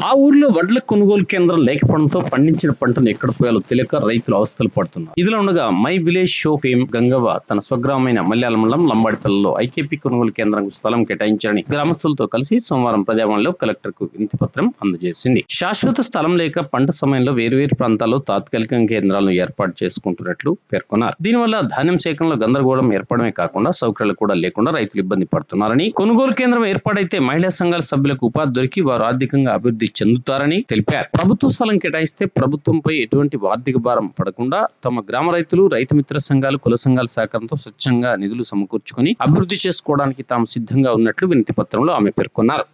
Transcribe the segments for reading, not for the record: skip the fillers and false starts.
ఆ ఊర్లో వడ్ల కొనుగోలు కేంద్రం లేకపోవడంతో పండించిన పంటను ఎక్కడ పోయాలో తెలియక రైతులు అవస్థలు పడుతున్నారు. ఇదిలా ఉండగా my village show fame Gangavva తన స్వగ్రామైన మల్యాల మండలం లంబాడిపల్లిలో ఐకేపీ కొనుగోలు కేంద్రం స్థలం కేటాయించాలని గ్రామస్తులతో కలిసి సోమవారం ప్రజాభవన్లో కలెక్టర్ కు వినతి పత్రం అందజేసింది. శాశ్వత స్థలం లేక పంట సమయంలో వేరువేరు ప్రాంతాల్లో తాత్కాలిక కేంద్రాలను ఏర్పాటు చేసుకుంటున్నట్లు పేర్కొన్నారు. దీనివల్ల ధాన్యం సేకరణలో గందరగోళం ఏర్పడమే కాకుండా సౌకర్యాలు కూడా లేకుండా రైతులు ఇబ్బంది పడుతున్నారని, కొనుగోలు కేంద్రం ఏర్పాటైతే మహిళా సంఘాల సభ్యులకు ఉపాధి దొరికి వారు ఆర్థికంగా అభివృద్ధి చెందుతారని తెలిపారు. ప్రభుత్వ స్థలం కేటాయిస్తే ప్రభుత్వంపై ఎటువంటి ఆర్థిక భారం పడకుండా తమ గ్రామ రైతులు, రైతు మిత్ర సంఘాలు, కుల సంఘాల సహకారంతో స్వచ్ఛంగా నిధులు సమకూర్చుకుని అభివృద్ధి చేసుకోవడానికి తాము సిద్ధంగా ఉన్నట్లు వినతి పత్రంలో ఆమె పేర్కొన్నారు.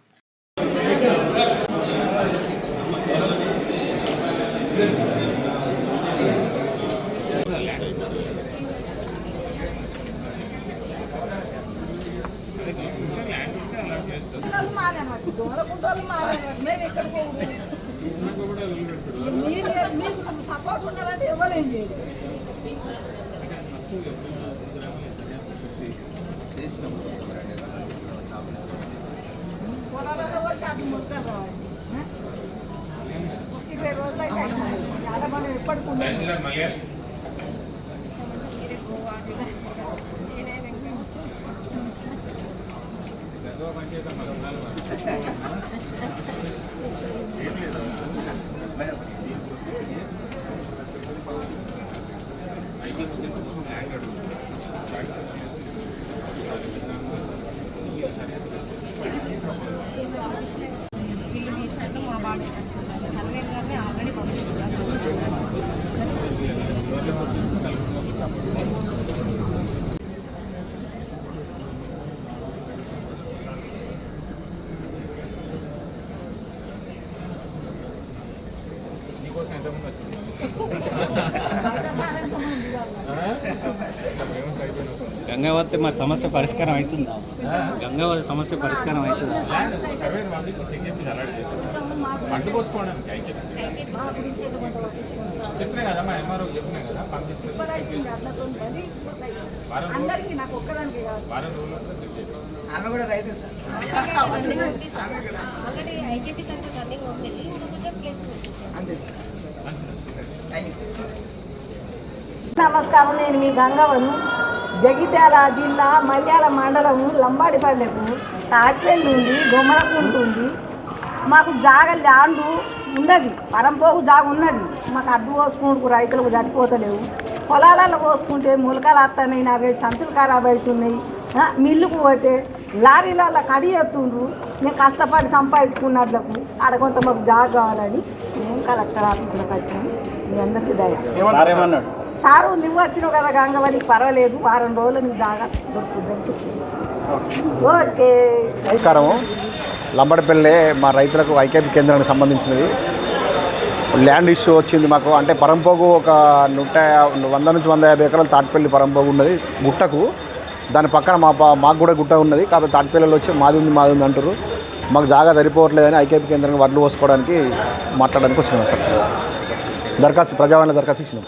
సపోర్ట్ ఉండాలంటే ఎవరేం చేయలేదు. పొలాలలో వరకు అది మొత్తం రావాలి. 20 రోజులు అయితే చాలా మనం ఎప్పటికి గంగావతి మరి సమస్య పరిష్కారం అవుతుందా? గంగావతి సమస్య పరిష్కారం అవుతుందా? చెప్పినా కదమ్మా, ఎంఆర్ఓ చెప్పినా కదా, అందరికీ నాకు ఒక్కదానికి కాదు. వారం రోజుల్లో సెట్ చేయాలి. ఆమె కూడా రైతే సార్. అంతే సార్. నమస్కారం, నేను మీ గంగవ్వను. జగిత్యాల జిల్లా మల్యాల మండలం లంబాడిపల్లెకు తాటిపల్లి నుండి గొమ్మలకుంటుంది. మాకు జాగ ల్యాండు ఉన్నది, పరంపోకు జాగ ఉన్నది. మాకు అడ్డు పోసుకుంటూ రైతులకు చచ్చిపోతలేవు. పొలాలలో పోసుకుంటే ములకలు వస్తున్నాయి, 40 సంచులు ఖరాబ్ అవుతున్నాయి. మిల్లుకు పోతే లారీలలో కడి ఎత్తుండ్రు. నేను కష్టపడి సంపాదించుకున్నట్లకు ఆడ కొంత మాకు జాగ కావాలని మేము కలెక్టర్ ఆఫీసులోకి వచ్చాము. మీ అందరికీ దయ. సారు నువ్వు వచ్చినావు కదా గంగవని, పర్వాలేదు, వారం రోజులు నీకు జాగా దొరుకుతుందని చెప్పి. ఓకే. నమస్కారం. లంబడిపల్లి మా రైతులకు ఐకేపీ కేంద్రానికి సంబంధించినది ల్యాండ్ ఇష్యూ వచ్చింది మాకు. అంటే పరంపోగు ఒక 100 నుంచి 150 ఎకరాలు తాటిపల్లి పరంపోగు ఉన్నది గుట్టకు. దాని పక్కన మాకు కూడా గుట్ట ఉన్నది. కాబట్టి తాటిపల్లిలో వచ్చి మాది ఉంది అంటారు. మాకు జాగా సరిపోవట్లేదని ఐకేపీ కేంద్రానికి వడ్లు పోసుకోవడానికి మాట్లాడడానికి వచ్చినాం సార్. ప్రజావాణి దరఖాస్తు ఇచ్చినాం.